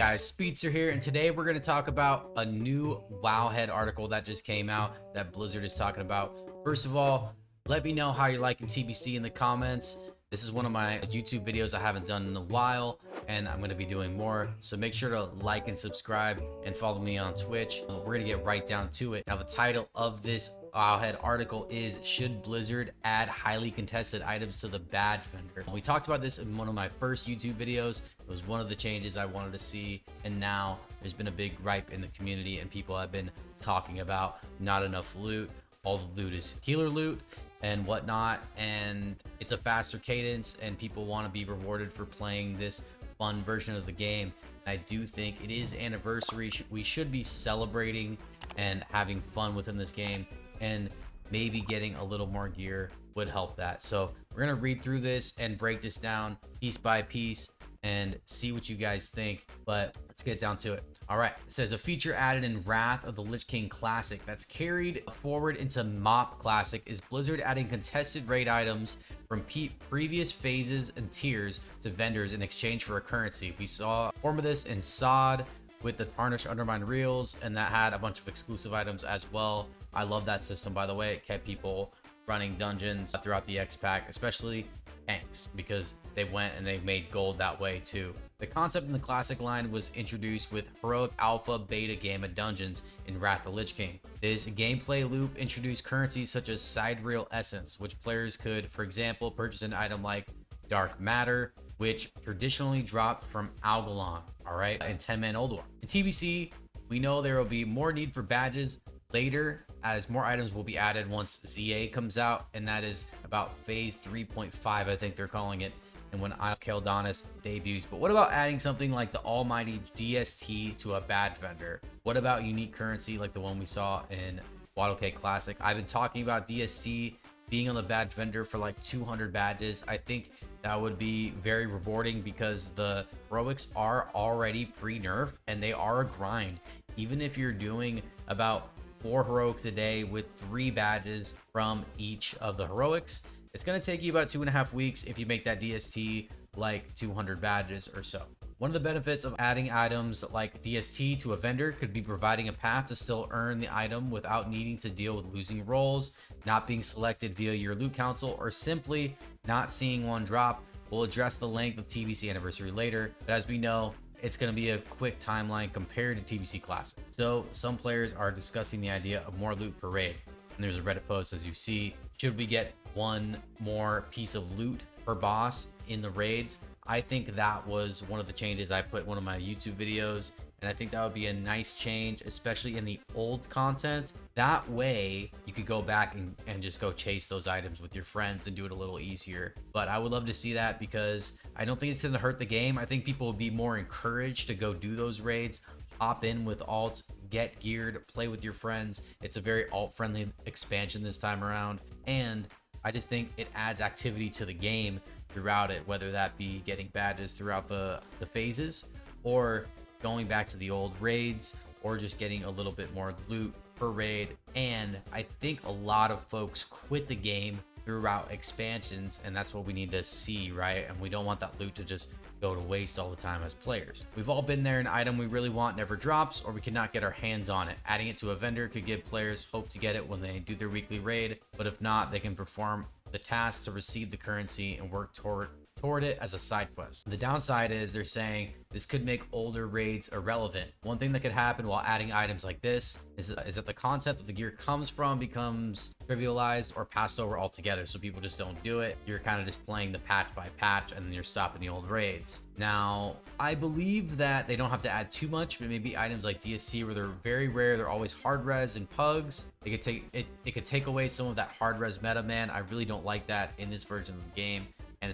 guys, Speedster here, and today we're going to talk about a new Wowhead article that just came out that Blizzard is talking about. First of all, let me know how you're liking TBC in the comments. This is one of my YouTube videos I haven't done in a while, and I'm going to be doing more, so make sure to like and subscribe and follow me on Twitch. We're going to get right down to it. Now, the title of this Wowhead article is "Should Blizzard Add Highly Contested Items to the Badge Vendor?" We talked about this in one of my first YouTube videos. It was one of the changes I wanted to see, and now there's been a big gripe in the community, and people have been talking about not enough loot. All the loot is healer loot and whatnot, and it's a faster cadence, and people want to be rewarded for playing this fun version of the game. I do think it is anniversary. We should be celebrating and having fun within this game, and maybe getting a little more gear would help that. So we're gonna read through this and break this down piece by piece and see what you guys think, but let's get down to it. All right, it says a feature added in Wrath of the Lich King Classic that's carried forward into Mop Classic is Blizzard adding contested raid items from previous phases and tiers to vendors in exchange for a currency. We saw a form of this in SOD with the Tarnished Undermine Reels, and that had a bunch of exclusive items as well. I love that system, by the way. It kept people running dungeons throughout the X-Pack, especially tanks, because they went and they made gold that way too. The concept in the classic line was introduced with Heroic Alpha, Beta, Gamma dungeons in Wrath of the Lich King. This gameplay loop introduced currencies such as Sidereal Essence, which players could, for example, purchase an item like Dark Matter, which traditionally dropped from Algalon, all right, in 10-man Old War. In TBC, we know there will be more need for badges later, as more items will be added once ZA comes out, and that is about phase 3.5, I think they're calling it, and when Isle of Kel'Donis debuts. But what about adding something like the almighty DST to a badge vendor? What about unique currency like the one we saw in WotK Classic? I've been talking about DST being on the badge vendor for like 200 badges. I think that would be very rewarding because the heroics are already pre-nerfed and they are a grind. Even if you're doing about 4 heroics a day with 3 badges from each of the heroics, it's going to take you about 2.5 weeks if you make that DST like 200 badges or so. One of the benefits of adding items like DST to a vendor could be providing a path to still earn the item without needing to deal with losing rolls, not being selected via your loot council, or simply not seeing one drop. We'll address the length of TBC Anniversary later, but as we know, it's going to be a quick timeline compared to TBC Classic. So some players are discussing the idea of more loot per raid. And there's a Reddit post, as you see, should we get one more piece of loot per boss in the raids? I think that was one of the changes I put in one of my YouTube videos, and I think that would be a nice change, especially in the old content. That way you could go back and just go chase those items with your friends and do it a little easier. But I would love to see that because I don't think it's going to hurt the game. I think people will be more encouraged to go do those raids, hop in with alts, get geared, play with your friends. It's a very alt-friendly expansion this time around, and I just think it adds activity to the game throughout it, whether that be getting badges throughout the phases, or going back to the old raids, or just getting a little bit more loot per raid. And I think a lot of folks quit the game throughout expansions, and that's what we need to see, right? And we don't want that loot to just go to waste all the time as players. We've all been there. An item we really want never drops, or we cannot get our hands on it. Adding it to a vendor could give players hope to get it when they do their weekly raid, but if not, they can perform the task to receive the currency and work toward it as a side quest. The downside is they're saying this could make older raids irrelevant. One thing that could happen while adding items like this is that the concept that the gear comes from becomes trivialized or passed over altogether, so people just don't do it. You're kind of just playing the patch by patch, and then you're stopping the old raids. Now, I believe that they don't have to add too much, but maybe items like DST, where they're very rare, they're always hard res and pugs. They could take it. It could take away some of that hard res meta, man. I really don't like that in this version of the game. And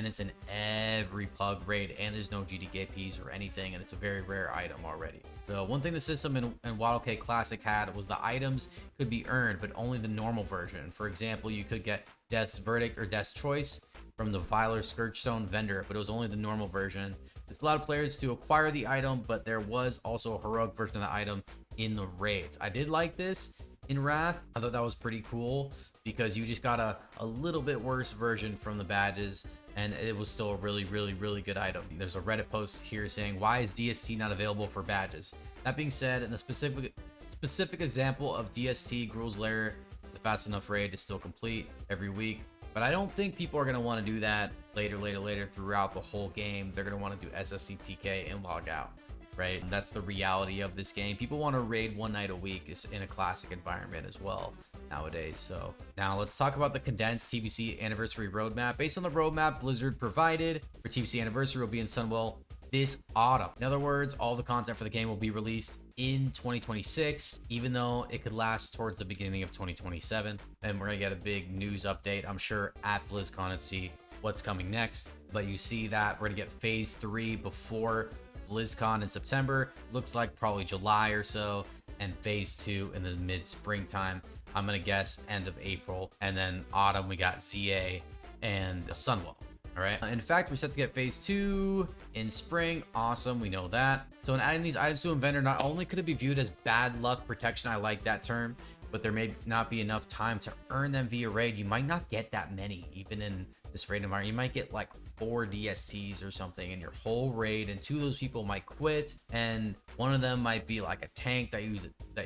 it's in every pug raid, and there's no GDKPs or anything, and it's a very rare item already. So one thing the system in WotK Classic had was the items could be earned, but only the normal version. For example, you could get Death's Verdict or Death's Choice from the Viler Scourgestone vendor, but it was only the normal version. This allowed players to acquire the item, but there was also a heroic version of the item in the raids. I did like this in Wrath. I thought that was pretty cool, because you just got a little bit worse version from the badges and it was still a really good item. There's a Reddit post here saying, why is DST not available for badges? That being said, in the specific example of DST, Gruul's Lair, it's a fast enough raid to still complete every week. But I don't think people are going to want to do that later throughout the whole game. They're going to want to do SSCTK and log out, right? And that's the reality of this game. People want to raid one night a week in a classic environment as well nowadays. So now let's talk about the condensed TBC Anniversary roadmap. Based on the roadmap Blizzard provided for TBC Anniversary will be in Sunwell this autumn. In other words, all the content for the game will be released in 2026, even though it could last towards the beginning of 2027. And we're gonna get a big news update, I'm sure, at BlizzCon and see what's coming next. But you see that we're gonna get phase 3 before BlizzCon in September. Looks like probably July or so, and phase 2 in the mid-springtime. I'm gonna guess end of April, and then autumn we got ZA and Sunwell. All right. In fact, we're set to get phase 2 in spring. Awesome. We know that. So in adding these items to a vendor, not only could it be viewed as bad luck protection, I like that term, but there may not be enough time to earn them via raid. You might not get that many, even in this raid environment. You might get like 4 DSTs or something in your whole raid, and 2 of those people might quit, and one of them might be like a tank that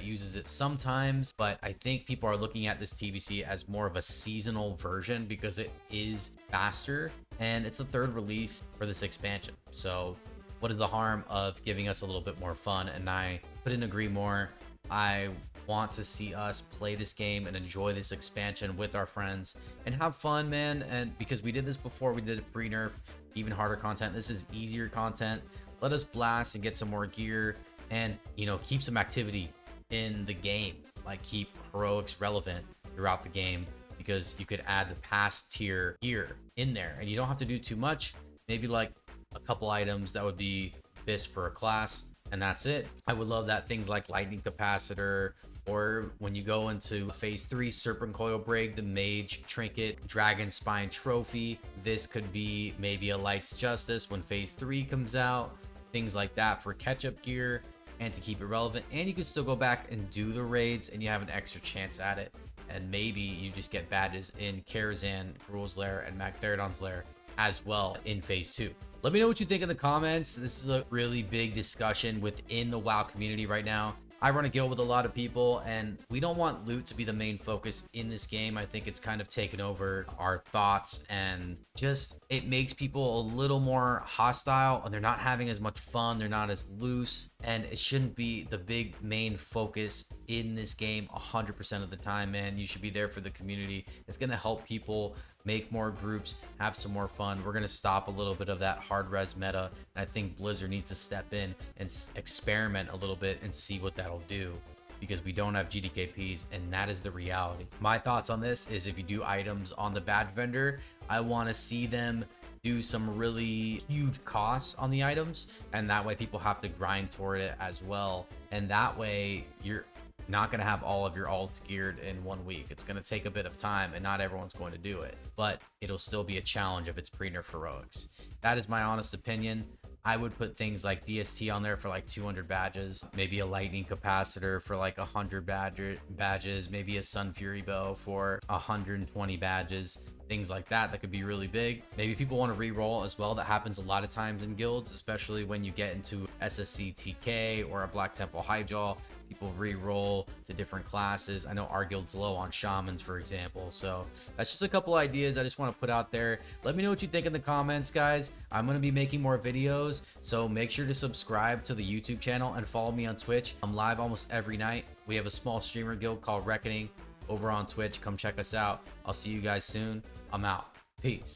uses it sometimes. But I think people are looking at this TBC as more of a seasonal version because it is faster, and it's the 3rd release for this expansion. So what is the harm of giving us a little bit more fun? And I couldn't agree more. I want to see us play this game and enjoy this expansion with our friends and have fun, man. And because we did this before, we did it pre-nerf, even harder content. This is easier content. Let us blast and get some more gear, and keep some activity in the game, like keep heroics relevant throughout the game, because you could add the past tier gear in there and you don't have to do too much. Maybe like a couple items that would be best for a class, and that's it. I would love that things like lightning capacitor, or when you go into phase 3, serpent coil break, the mage trinket, dragon spine trophy. This could be maybe a light's justice when phase 3 comes out, things like that for catch-up gear and to keep it relevant. And you can still go back and do the raids and you have an extra chance at it. And maybe you just get badges in Karazhan, Gruul's Lair, and Magtheridon's Lair as well in phase 2. Let me know what you think in the comments. This is a really big discussion within the WoW community right now. I run a guild with a lot of people, and we don't want loot to be the main focus in this game. I think it's kind of taken over our thoughts, and just it makes people a little more hostile, and they're not having as much fun. They're not as loose, and it shouldn't be the big main focus in this game 100% of the time, man. You should be there for the community. It's going to help people make more groups, have some more fun. We're going to stop a little bit of that hard res meta, and I think Blizzard needs to step in and experiment a little bit and see what that'll do, because we don't have GDKPs, and that is the reality. My thoughts on this is, if you do items on the badge vendor, I want to see them do some really huge costs on the items, and that way people have to grind toward it as well, and that way you're not going to have all of your alts geared in 1 week. It's going to take a bit of time, and not everyone's going to do it, but it'll still be a challenge if it's pre-nerf heroics. That is my honest opinion. I would put things like DST on there for like 200 badges, maybe a lightning capacitor for like 100 badges, maybe a Sun Fury bow for 120 badges, things like that could be really big. Maybe people want to re-roll as well. That happens a lot of times in guilds, especially when you get into SSC TK or a Black Temple Highjaw. People re-roll to different classes. I know our guild's low on shamans, for example. So that's just a couple ideas I just want to put out there. Let me know what you think in the comments, guys. I'm going to be making more videos, so make sure to subscribe to the YouTube channel and follow me on Twitch. I'm live almost every night. We have a small streamer guild called Reckoning over on Twitch. Come check us out. I'll see you guys soon. I'm out. Peace.